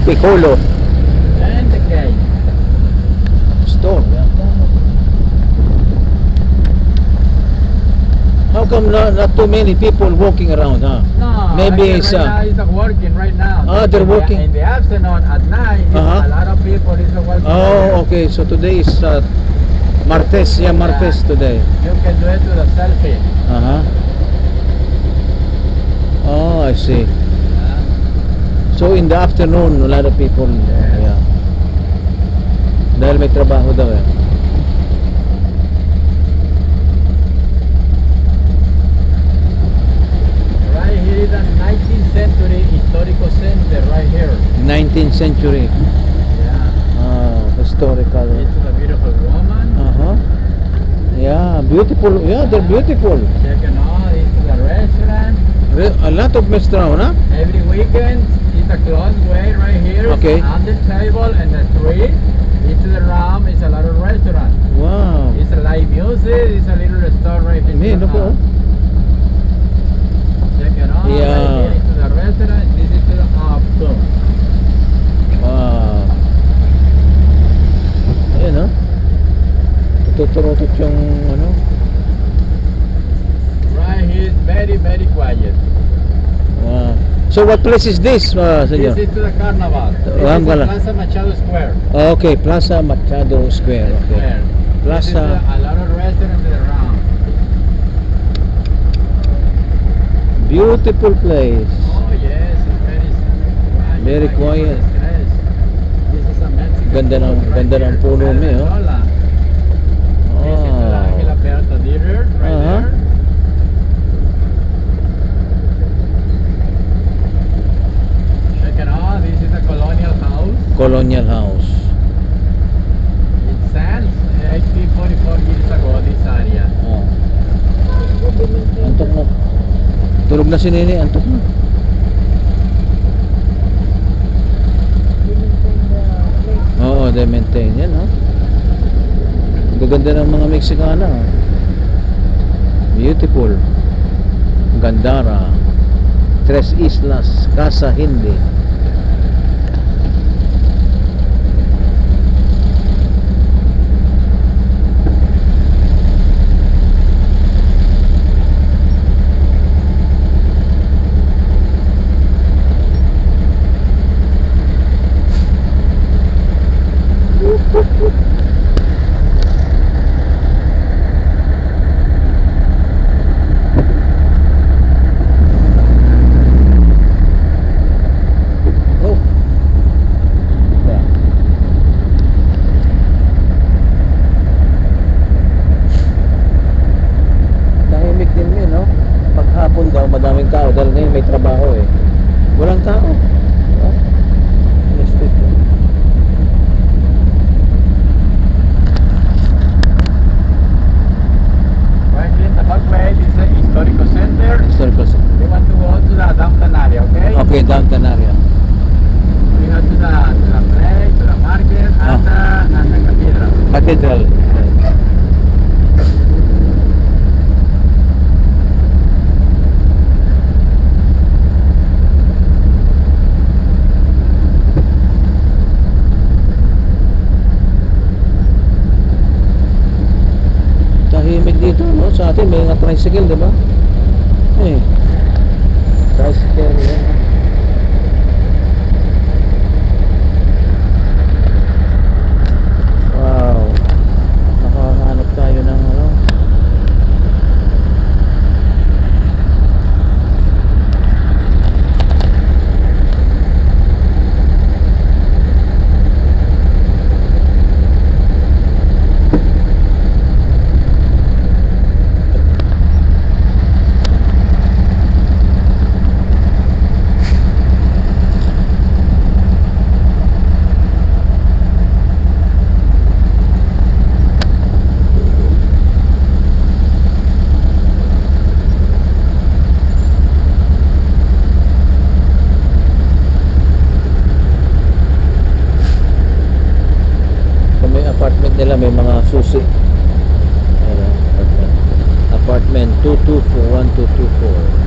Piccolo And the cake. store. Yeah. How come not too many people walking around, huh? No, Maybe like it's right now it's working right now. Ah, they're In the- working. in the afternoon at night. Uh-huh. A lot of people is working. Oh, okay. So today is Martes. Yeah, Martes today. You can do it with a selfie. Uh-huh. Oh, I see. So in the afternoon, a lot of people, yeah. Dahil may trabaho daw eh. Right here is a 19th century historical center right here. 19th century. Yeah. Historical. It's a beautiful woman. Uh-huh. Yeah, beautiful. Yeah, they're beautiful. Check it out. It's a restaurant. A lot of restaurant, huh? Every weekend it's a closed way right here. Okay. On the table and the tree. It's the round. It's a lot of restaurant. Wow. It's a live music. It's a little restaurant right here. Man, look oh. Check it out. Yeah. Right here. It's the restaurant. This is the outdoor. Wow. Ayan, ha? Tuturutot yung, ano? Right here is very, very quiet. Wow. So what place is this, senyor? This is the carnival. This Ayan is pala. Plaza Machado Square. Okay, Plaza Machado Square. Okay. Square. This is Plaza. a lot of restaurants around. Beautiful place. Oh yes, it's Very quiet. This is a Mexican Ganda ng- food ganda ng here. puno, me, oh. Venezuela. This is the Oh. Ángela Berta Theater right Uh-huh. there. Check it out. This is the Colonial House. Colonial House. It stands 1844 years ago. This area. Oh. Antok na. Tulog na si Nene, antok na. Oo, they maintain yan, ha? Gaganda ng mga Meksikana, ha? Beautiful. Gandara. Tres Islas, Casa Hindi. Oh. Yeah. Tahimik din yun, no? Paghapon daw, madaming tao dahil ngayon may trabaho eh. Walang tao. No? Street, eh. Right here in the back way, this is a historical center. Circus. We want to go to the downtown area, okay? Okay, downtown area. We go to the place, to the market, and the cathedral. Cathedral. Tahimik dito, no? Sa atin may mga tricycle, di ba? Eh. Tricycle, yan. Wow. Nakahanap tayo ng ano. Nila may mga susi. Ayan, apartment 224 1224.